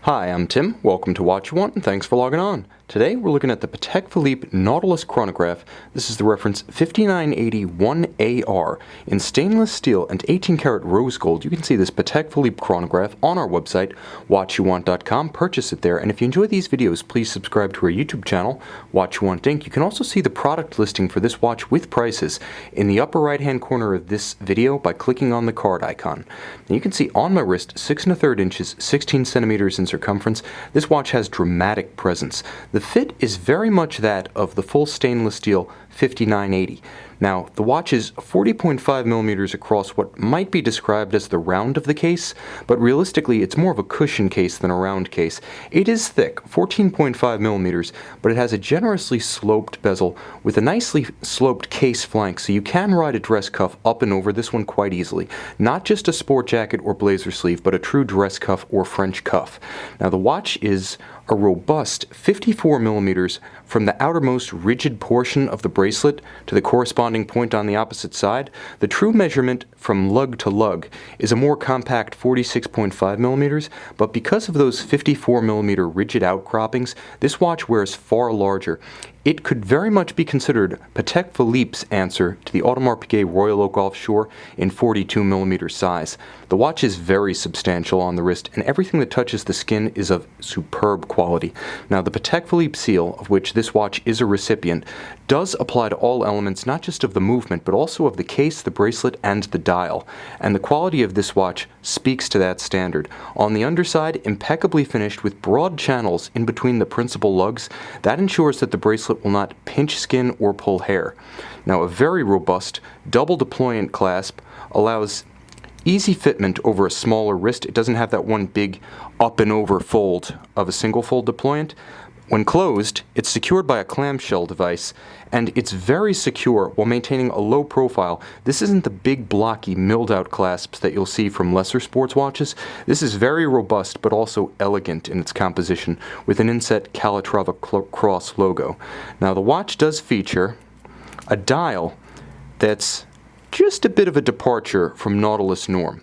Hi, I'm Tim. Welcome to Watch You Want, and thanks for logging on. Today we're looking at the Patek Philippe Nautilus Chronograph. This is the reference 5980 1AR in stainless steel and 18-karat rose gold. You can see this Patek Philippe chronograph on our website, watchyouwant.com. Purchase it there, and if you enjoy these videos, please subscribe to our YouTube channel, Watch You Want Inc. You can also see the product listing for this watch with prices in the upper right-hand corner of this video by clicking on the card icon. Now you can see on my wrist 6 1/3 inches, 16 centimeters in circumference. This watch has dramatic presence. The fit is very much that of the full stainless steel 5980. Now, the watch is 40.5 millimeters across what might be described as the round of the case, but realistically it's more of a cushion case than a round case. It is thick, 14.5 millimeters, but it has a generously sloped bezel with a nicely sloped case flank, so you can ride a dress cuff up and over this one quite easily. Not just a sport jacket or blazer sleeve, but a true dress cuff or French cuff. Now, the watch is a robust 54 millimeters from the outermost rigid portion of the bracelet to the corresponding point on the opposite side. The true measurement from lug to lug is a more compact 46.5 millimeters, but because of those 54 millimeter rigid outcroppings, this watch wears far larger. It could very much be considered Patek Philippe's answer to the Audemars Piguet Royal Oak Offshore in 42 millimeter size. The watch is very substantial on the wrist, and everything that touches the skin is of superb quality. Now, the Patek Philippe seal, of which this watch is a recipient, does apply to all elements, not just of the movement, but also of the case, the bracelet, and the dial. And the quality of this watch speaks to that standard. On the underside, impeccably finished with broad channels in between the principal lugs. That ensures that the bracelet will not pinch skin or pull hair. Now, a very robust double-deployant clasp allows easy fitment over a smaller wrist. It doesn't have that one big up and over fold of a single fold deployant. When closed, it's secured by a clamshell device, and it's very secure while maintaining a low profile. This isn't the big blocky milled out clasps that you'll see from lesser sports watches. This is very robust but also elegant in its composition with an inset Calatrava cross logo. Now, the watch does feature a dial that's just a bit of a departure from Nautilus norm.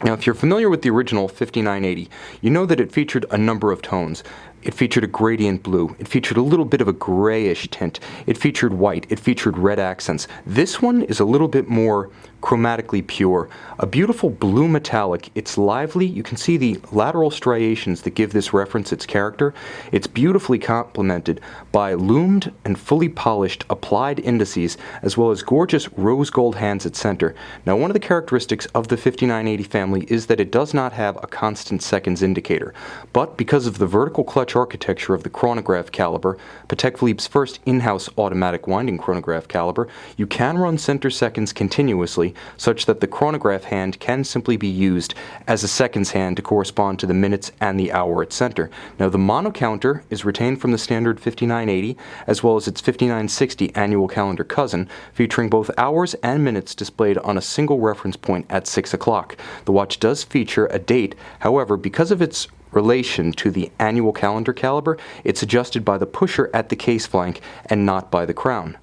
Now, if you're familiar with the original 5980, you know that it featured a number of tones. It featured a gradient blue. It featured a little bit of a grayish tint. It featured white. It featured red accents. This one is a little bit more chromatically pure. A beautiful blue metallic. It's lively. You can see the lateral striations that give this reference its character. It's beautifully complemented by loomed and fully polished applied indices, as well as gorgeous rose gold hands at center. Now, one of the characteristics of the 5980 family is that it does not have a constant seconds indicator, but because of the vertical clutch architecture of the chronograph caliber, Patek Philippe's first in-house automatic winding chronograph caliber, you can run center seconds continuously, such that the chronograph hand can simply be used as a seconds hand to correspond to the minutes and the hour at center. Now, the mono counter is retained from the standard 5980, as well as its 5960 annual calendar cousin, featuring both hours and minutes displayed on a single reference point at 6 o'clock. The watch does feature a date, however, because of its relation to the annual calendar caliber, it's adjusted by the pusher at the case flank and not by the crown.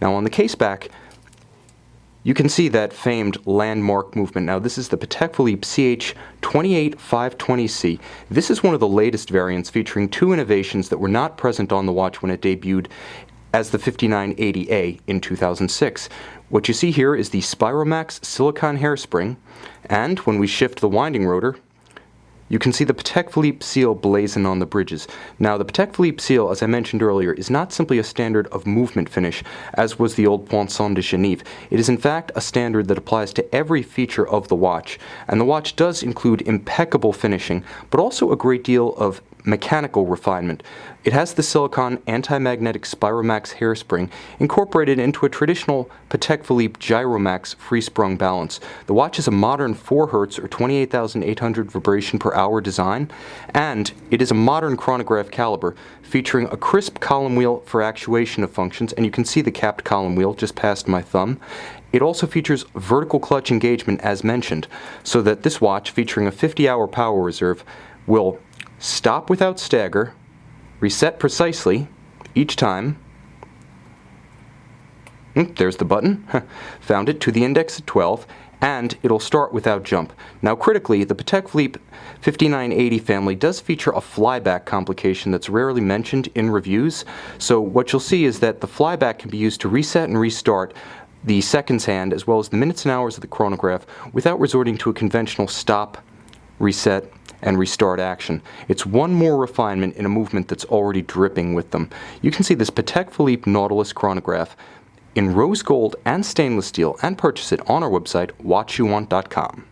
Now, on the case back, you can see that famed landmark movement. Now, this is the Patek Philippe CH28520C. This is one of the latest variants, featuring two innovations that were not present on the watch when it debuted as the 5980A in 2006. What you see here is the Gyromax silicone hairspring, and when we shift the winding rotor, you can see the Patek Philippe seal blazoned on the bridges. Now, the Patek Philippe seal, as I mentioned earlier, is not simply a standard of movement finish, as was the old Poinçon de Genève. It is in fact a standard that applies to every feature of the watch, and the watch does include impeccable finishing, but also a great deal of mechanical refinement. It has the silicone anti-magnetic Gyromax hairspring incorporated into a traditional Patek Philippe Gyromax free-sprung balance. The watch is a modern 4 Hz or 28,800 vibration per hour design, and it is a modern chronograph caliber featuring a crisp column wheel for actuation of functions, and you can see the capped column wheel just past my thumb. It also features vertical clutch engagement as mentioned, so that this watch, featuring a 50-hour power reserve, will stop without stagger, reset precisely each time. There's the button. Found it to the index at 12, and it'll start without jump. Now critically, the Patek Philippe 5980 family does feature a flyback complication that's rarely mentioned in reviews, so what you'll see is that the flyback can be used to reset and restart the seconds hand as well as the minutes and hours of the chronograph without resorting to a conventional stop, reset, and restart action. It's one more refinement in a movement that's already dripping with them. You can see this Patek Philippe Nautilus chronograph in rose gold and stainless steel and purchase it on our website, watchyoumwant.com.